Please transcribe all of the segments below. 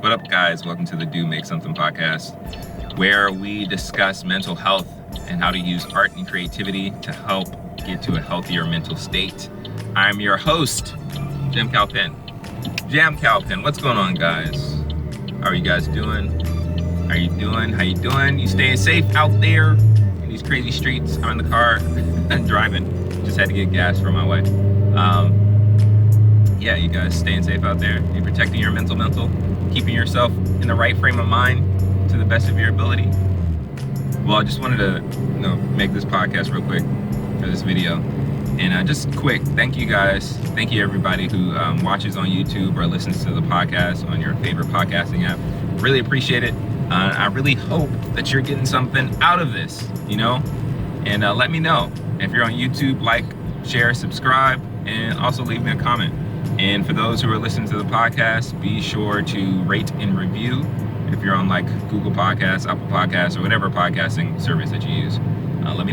What up, guys? Welcome to the Do Make Something podcast, where we discuss mental health and how to use art and creativity to help get to a healthier mental state. I'm your host, Jam Calpin. What's going on, guys? How are you guys doing? How you doing? You staying safe out there in these crazy streets? I'm in the car and driving. Just had to get gas for my wife. Yeah, you guys staying safe out there. You protecting your mental, keeping yourself in the right frame of mind to the best of your ability. Well, I just wanted to make this podcast real quick for this video. And just quick, thank you guys. Thank you everybody who watches on YouTube or listens to the podcast on your favorite podcasting app. Really appreciate it. I really hope that you're getting something out of this, And let me know. If you're on YouTube, like, share, subscribe, and also leave me a comment. And for those who are listening to the podcast, be sure to rate and review if you're on like Google Podcasts, Apple Podcasts, or whatever podcasting service that you use. Let me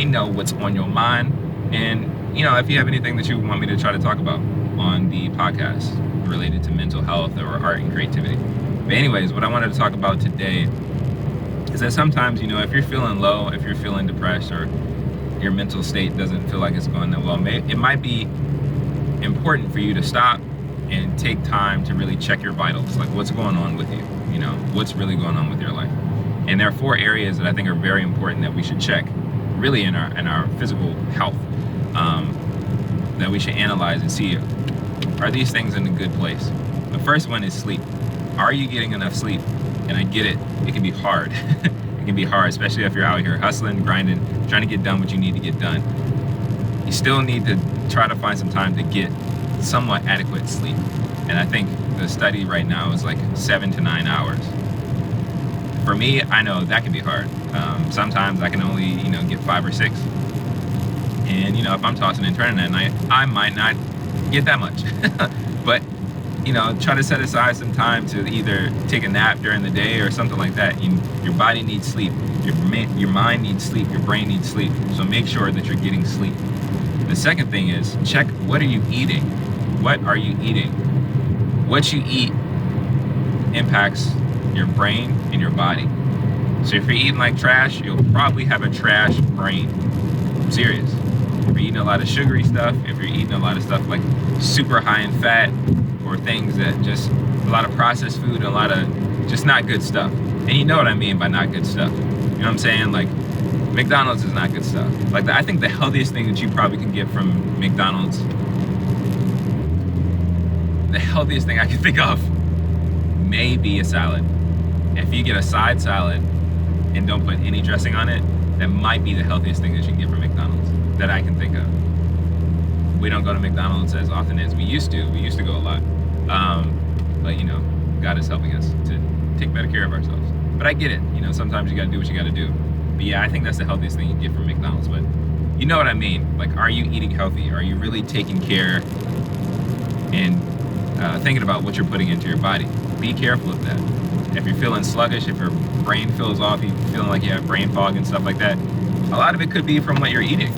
know what's on your mind. And, if you have anything that you want me to try to talk about on the podcast related to mental health or art and creativity. But anyways, what I wanted to talk about today is that sometimes, if you're feeling low, if you're feeling depressed, or your mental state doesn't feel like it's going that well, it might be important for you to stop and take time to really check your vitals, like what's going on with you, what's really going on with your life. And there are 4 areas that I think are very important that we should check, really in our physical health, that we should analyze and see, are these things in a good place? The first one is sleep. Are you getting enough sleep? And I get it can be hard. It can be hard, especially if you're out here hustling, grinding, trying to get done what you need to get done. You still need to try to find some time to get somewhat adequate sleep. And I think the study right now is like 7 to 9 hours. For me, I know that can be hard. Sometimes I can only, get 5 or 6. And, if I'm tossing and turning at night, I might not get that much. But, try to set aside some time to either take a nap during the day or something like that. Your body needs sleep. Your mind needs sleep. Your brain needs sleep. So make sure that you're getting sleep. The second thing is check, what are you eating? What are you eating? What you eat impacts your brain and your body. So if you're eating like trash, you'll probably have a trash brain. I'm serious. If you're eating a lot of sugary stuff, if you're eating a lot of stuff like super high in fat, or things that just a lot of processed food, a lot of just not good stuff. And you know what I mean by not good stuff. You know what I'm saying? Like, McDonald's is not good stuff. Like, I think the healthiest thing that you probably can get from McDonald's, the healthiest thing I can think of may be a salad. If you get a side salad and don't put any dressing on it, that might be the healthiest thing that you can get from McDonald's that I can think of. We don't go to McDonald's as often as we used to. We used to go a lot. But, God is helping us to take better care of ourselves. But I get it. Sometimes you got to do what you got to do. But yeah, I think that's the healthiest thing you can get from McDonald's. But you know what I mean? Like, are you eating healthy? Are you really taking care and thinking about what you're putting into your body? Be careful of that. If you're feeling sluggish, if your brain feels off, you're feeling like you have brain fog and stuff like that, a lot of it could be from what you're eating.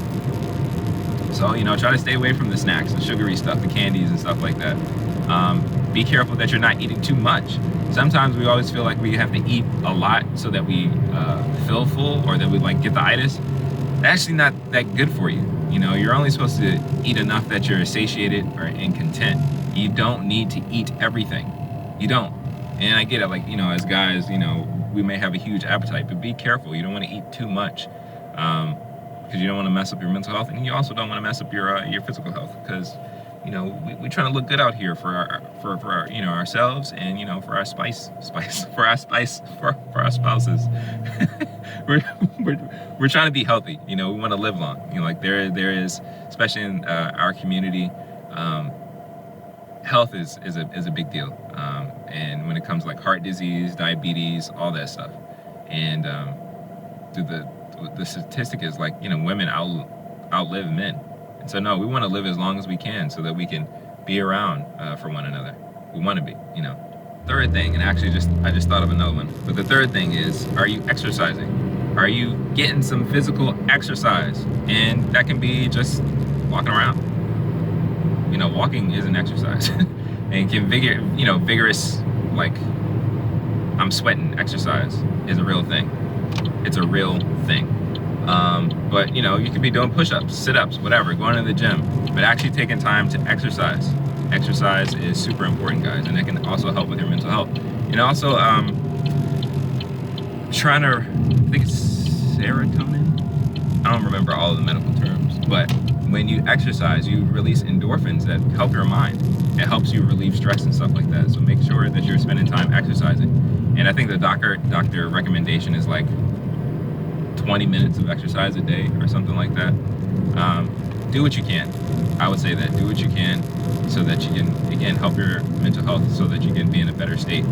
So, try to stay away from the snacks, the sugary stuff, the candies and stuff like that. Be careful that you're not eating too much. Sometimes we always feel like we have to eat a lot so that we feel full, or that we get the itis. That's actually not that good for you. You're only supposed to eat enough that you're satiated and content. You don't need to eat everything. You don't. And I get it, as guys, we may have a huge appetite, but be careful. You don't want to eat too much. Because you don't want to mess up your mental health, and you also don't want to mess up your physical health. Because we're trying to look good out here for our ourselves, and for our spouses. we're trying to be healthy. We want to live long. There is, especially in our community, health is a big deal. And when it comes to heart disease, diabetes, all that stuff, and the statistic is women outlive men. And so no, we want to live as long as we can so that we can be around for one another. We want to be, Third thing, and actually I just thought of another one, but the third thing is, are you exercising? Are you getting some physical exercise? And that can be just walking around. Walking is an exercise. And can vigorous like I'm sweating exercise is a real thing. It's a real thing. But you know, you could be doing push-ups, sit-ups, whatever, going to the gym, but actually taking time to exercise. Exercise is super important, guys, and it can also help with your mental health. And also, trying to, I think it's serotonin. I don't remember all of the medical terms, but when you exercise, you release endorphins that help your mind. It helps you relieve stress and stuff like that. So make sure that you're spending time exercising. And I think the doctor recommendation is like 20 minutes of exercise a day or something like that. Do what you can. I would say that. Do what you can so that you can, again, help your mental health so that you can be in a better state,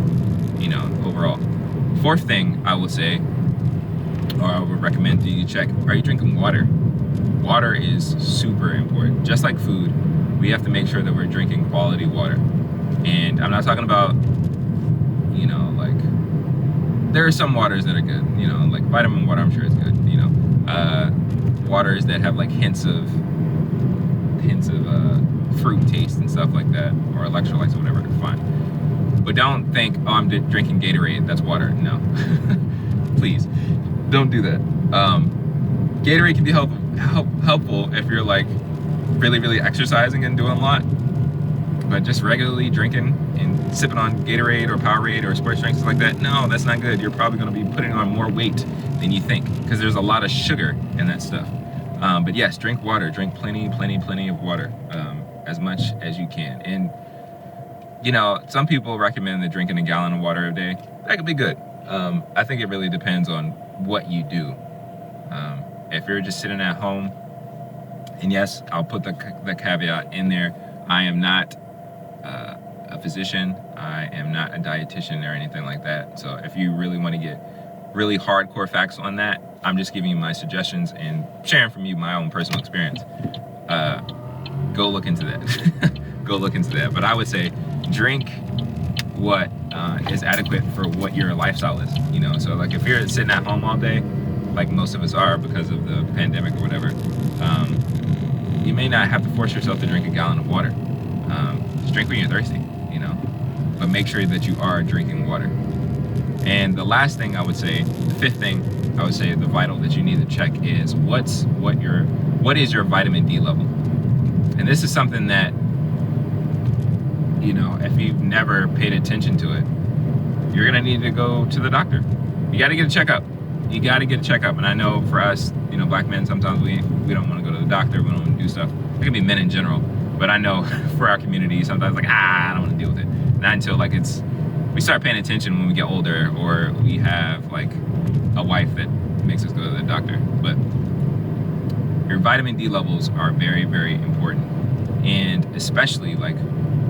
you know, overall. Fourth thing I will say, or I would recommend you check, are you drinking water? Water is super important. Just like food, we have to make sure that we're drinking quality water. And I'm not talking about, you know, like, there are some waters that are good, you know, like vitamin water, I'm sure is good, you know. Waters that have like hints of fruit taste and stuff like that, or electrolytes or whatever, fine. But don't think, oh, I'm drinking Gatorade, that's water. No. Please, don't do that. Gatorade can be helpful if you're like really exercising and doing a lot, but just regularly drinking and sipping on Gatorade or Powerade or sports drinks like that, no, that's not good. You're probably going to be putting on more weight than you think because there's a lot of sugar in that stuff. But yes, drink water. Drink plenty of water, as much as you can. And you know, some people recommend that drinking a gallon of water a day. That could be good. I think it really depends on what you do. If you're just sitting at home, and yes, I'll put the caveat in there, I am not a physician, I am not a dietitian or anything like that. So if you really want to get really hardcore facts on that, I'm just giving you my suggestions and sharing from you my own personal experience. Go look into that. Go look into that. But I would say drink what is adequate for what your lifestyle is. You know, so like if you're sitting at home all day, like most of us are because of the pandemic or whatever, you may not have to force yourself to drink a gallon of water. Just drink when you're thirsty, you know, but make sure that you are drinking water. And the last thing I would say, the fifth thing I would say, the vital that you need to check is what is your vitamin D level? And this is something that, you know, if you've never paid attention to it, you're gonna need to go to the doctor. You gotta get a checkup. You gotta get a checkup. And I know for us, you know, black men, sometimes we don't wanna go to the doctor, we don't wanna do stuff. It can be men in general, but I know for our community, sometimes like, I don't wanna deal with it. Not until like we start paying attention when we get older, or we have like a wife that makes us go to the doctor. But your vitamin D levels are very important. And especially like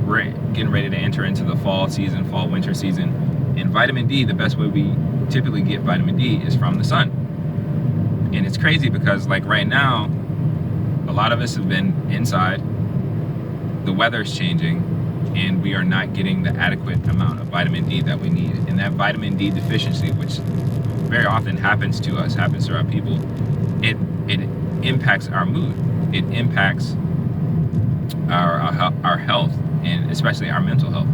we're getting ready to enter into the fall winter season, and vitamin D, the best way we typically get vitamin D is from the sun. And it's crazy because like right now, a lot of us have been inside, the weather's changing, and we are not getting the adequate amount of vitamin D that we need. And that vitamin D deficiency, which very often happens to us, happens to our people, it impacts our mood. It impacts our health, and especially our mental health.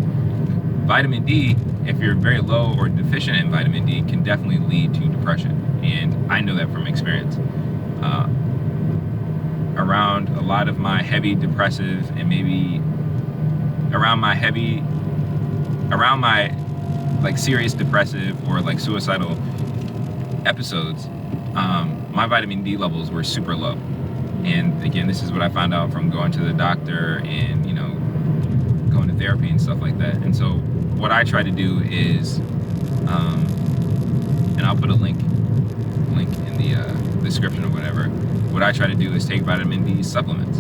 Vitamin D, if you're very low or deficient in vitamin D, can definitely lead to depression. And I know that from experience. Around a lot of my heavy depressive and maybe around my like serious depressive or like suicidal episodes, my vitamin D levels were super low. And again, this is what I found out from going to the doctor and, you know, going to therapy and stuff like that. And so what I try to do is, and I'll put a link in the description or whatever. What I try to do is take vitamin D supplements.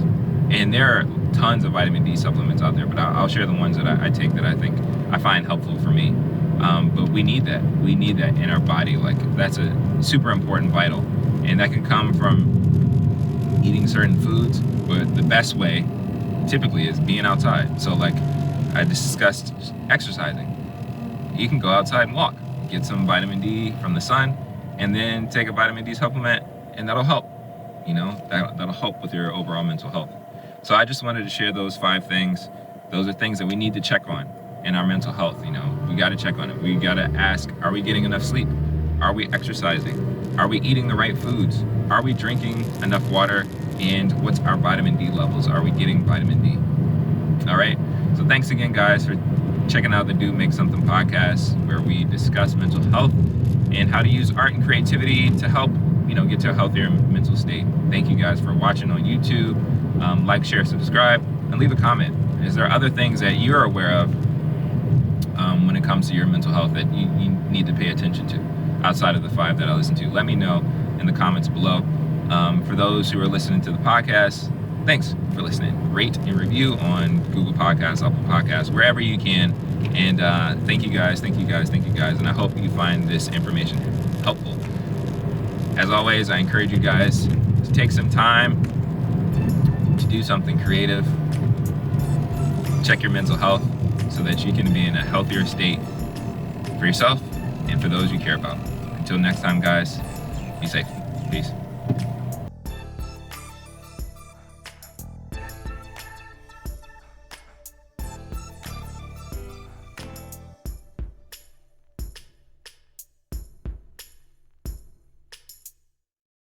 And there are tons of vitamin D supplements out there, but I'll share the ones that I take that I find helpful for me. But we need that. We need that in our body. Like that's a super important vital. And that can come from eating certain foods, but the best way typically is being outside. So like I discussed exercising. You can go outside and walk, get some vitamin D from the sun, and then take a vitamin D supplement, and that'll help. You know, that'll help with your overall mental health. So I just wanted to share those 5 things. Those are things that we need to check on. and our mental health. We got to check on it. We got to ask, are we getting enough sleep? Are we exercising? Are we eating the right foods? Are we drinking enough water? And what's our vitamin D levels? Are we getting vitamin D? All right. So thanks again, guys, for checking out the Do Make Something podcast, where we discuss mental health and how to use art and creativity to help, get to a healthier mental state. Thank you guys for watching on YouTube. Like, share, subscribe, and leave a comment. Is there other things that you're aware of when it comes to your mental health that you need to pay attention to outside of the 5 that I listened to? Let me know in the comments below. For those who are listening to the podcast, thanks for listening. Rate and review on Google Podcasts, Apple Podcasts, wherever you can. And thank you guys. And I hope you find this information helpful. As always, I encourage you guys to take some time to do something creative. Check your mental health so that you can be in a healthier state for yourself and for those you care about. Until next time, guys, be safe. Peace.